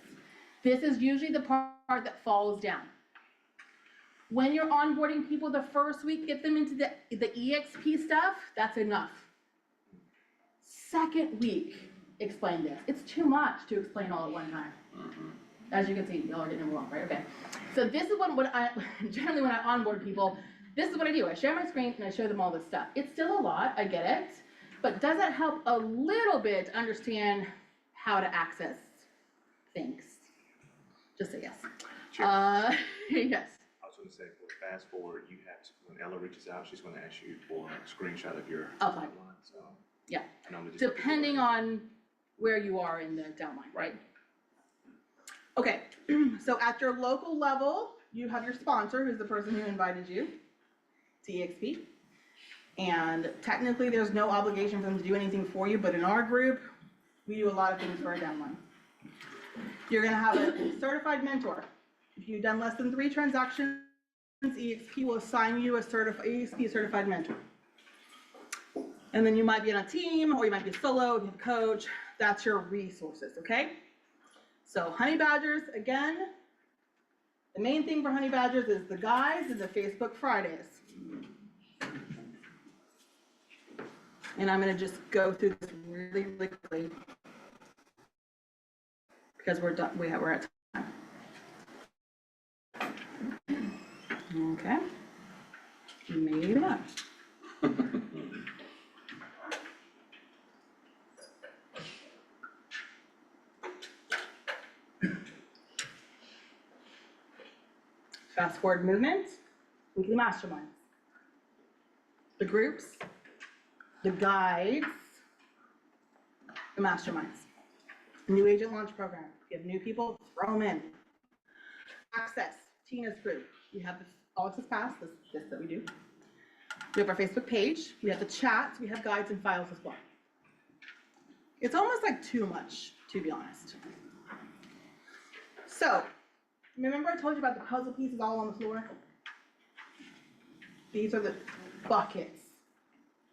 This is usually the part that falls down. When you're onboarding people the first week, get them into the EXP stuff, that's enough. Second week, explain this. It's too much to explain all at one time. Mm-hmm. As you can see, y'all are getting along, right? Okay. So this is what I, generally when I onboard people, this is what I do. I share my screen and I show them all this stuff. It's still a lot, I get it, but does it help a little bit to understand how to access things? Just say yes. Sure. Yes. I was gonna say, for fast forward, you have to, when Ella reaches out, she's gonna ask you for a screenshot of your Okay. outline, so. Yeah. I normally just- Depending on where you are in the downline, right? Okay, so at your local level, you have your sponsor, who's the person who invited you to EXP. And technically, there's no obligation for them to do anything for you, but in our group, we do a lot of things for our downline. You're gonna have a certified mentor. If you've done less than 3 transactions, EXP will assign you a EXP certified mentor. And then you might be on a team, or you might be solo, if you have a coach. That's your resources, okay? So Honey Badgers, again, the main thing for Honey Badgers is the guys and the Facebook Fridays. And I'm gonna just go through this really, really quickly because we're done, we're at time. Okay. Maybe not. Fast forward movement, weekly masterminds. The groups, the guides, the masterminds. New agent launch program. If you have new people, throw them in. Access, Tina's group. We have this All Access Pass, this that we do. We have our Facebook page, we have the chats, we have guides and files as well. It's almost like too much, to be honest. So, remember I told you about the puzzle pieces all on the floor? These are the buckets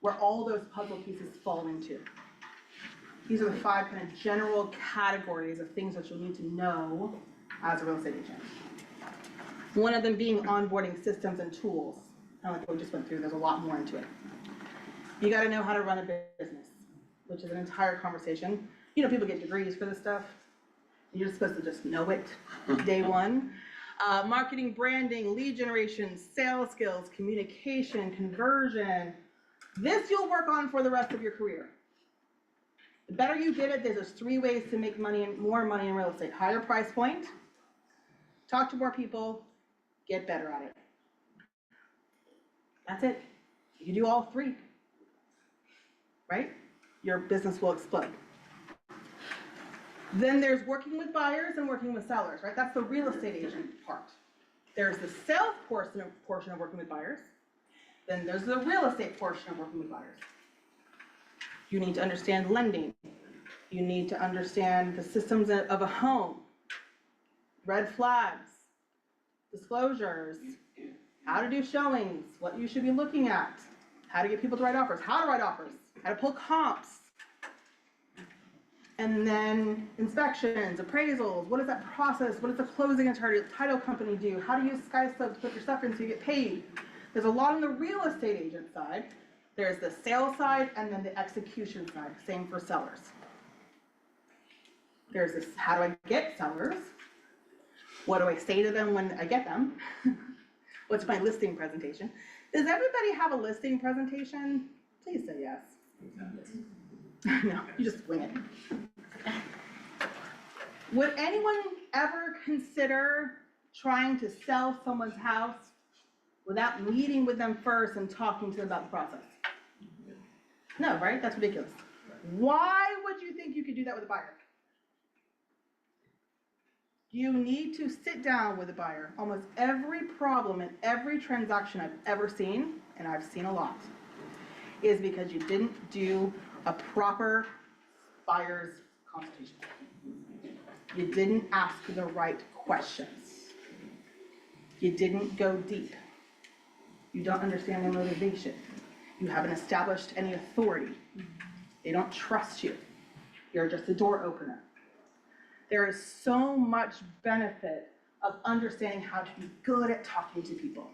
where all those puzzle pieces fall into. These are the 5 kind of general categories of things that you'll need to know as a real estate agent. One of them being onboarding systems and tools. Kind of like what we just went through, there's a lot more into it. You gotta know how to run a business, which is an entire conversation. You know, people get degrees for this stuff. You're just supposed to just know it day one. Marketing, branding, lead generation, sales skills, communication, conversion. This you'll work on for the rest of your career. The better you get it, there's 3 ways to make money and more money in real estate. Higher price point, talk to more people, get better at it. That's it. If you do all 3, right? Your business will explode. Then there's working with buyers and working with sellers, right? That's the real estate agent part. There's the sales portion of working with buyers. Then there's the real estate portion of working with buyers. You need to understand lending. You need to understand the systems of a home, red flags, disclosures, how to do showings, what you should be looking at, how to get people to write offers, how to write offers, how to pull comps, and then inspections, appraisals. What is that process? What does the closing attorney, title company do? How do you use SkySlope to put your stuff in so you get paid? There's a lot on the real estate agent side. There's the sales side and then the execution side, same for sellers. There's this, how do I get sellers? What do I say to them when I get them? What's my listing presentation? Does everybody have a listing presentation? Please say yes. No, you just wing it. Would anyone ever consider trying to sell someone's house without meeting with them first and talking to them about the process? No, right? That's ridiculous. Why would you think you could do that with a buyer? You need to sit down with a buyer. Almost every problem in every transaction I've ever seen, and I've seen a lot, is because you didn't do a proper buyer's consultation. You didn't ask the right questions. You didn't go deep. You don't understand their motivation. You haven't established any authority. They don't trust you. You're just a door opener. There is so much benefit of understanding how to be good at talking to people.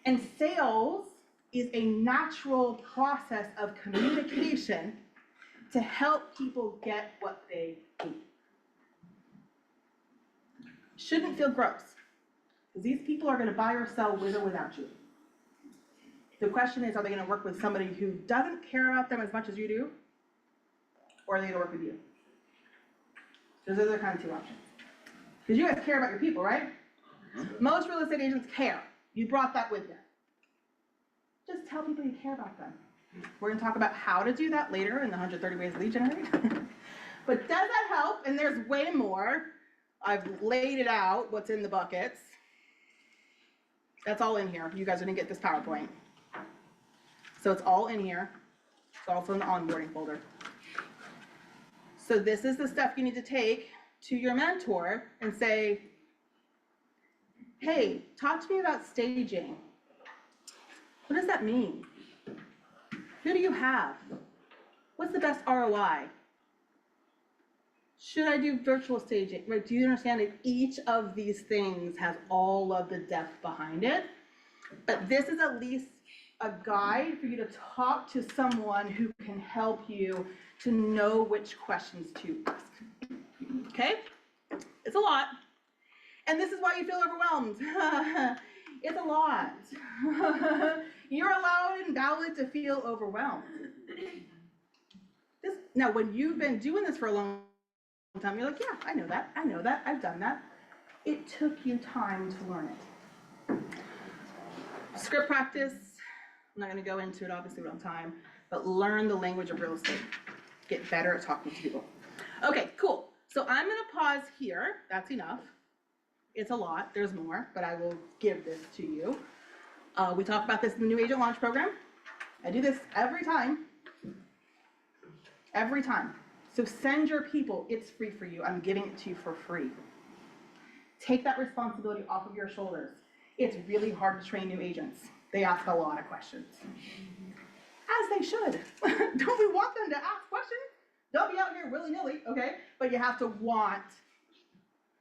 And sales is a natural process of communication to help people get what they need. Shouldn't feel gross, because these people are going to buy or sell with or without you. The question is, are they going to work with somebody who doesn't care about them as much as you do, or are they going to work with you? Those are the kind of 2 options. Because you guys care about your people, right? Most real estate agents care. You brought that with you. Just tell people you care about them. We're going to talk about how to do that later in the 130 ways lead generate. But does that help? And there's way more. I've laid it out, what's in the buckets. That's all in here. You guys are going to get this PowerPoint. So it's all in here. It's also in the onboarding folder. So this is the stuff you need to take to your mentor and say, hey, talk to me about staging. What does that mean? Who do you have? What's the best ROI? Should I do virtual staging? Right? Do you understand that each of these things has all of the depth behind it? But this is at least a guide for you to talk to someone who can help you to know which questions to ask. Okay? It's a lot. And this is why you feel overwhelmed. It's a lot. You're allowed and valid to feel overwhelmed. Now, when you've been doing this for a long time, you're like, yeah, I know that, I've done that. it took you time to learn it. Script practice, I'm not gonna go into it, obviously we don't have time, but learn the language of real estate. Get better at talking to people. Okay, cool. So I'm gonna pause here. That's enough. It's a lot, there's more, but I will give this to you. We talk about this in the New Agent Launch Program. I do this every time. Every time. So send your people, it's free for you. I'm giving it to you for free. Take that responsibility off of your shoulders. It's really hard to train new agents. They ask a lot of questions. As they should. Don't we want them to ask questions? Don't be out here willy-nilly, okay? But you have to want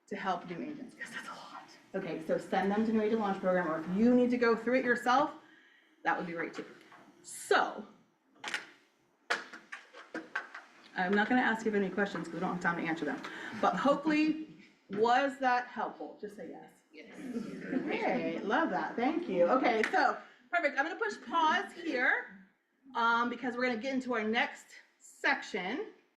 to help new agents, because that's a lot. Okay, so send them to New Agent Launch Program, or if you need to go through it yourself, that would be great too. So, I'm not gonna ask you any questions because we don't have time to answer them. But hopefully, was that helpful? Just say yes. Yes. Okay, love that, thank you. Okay, so, perfect, I'm gonna push pause here, because we're gonna get into our next section.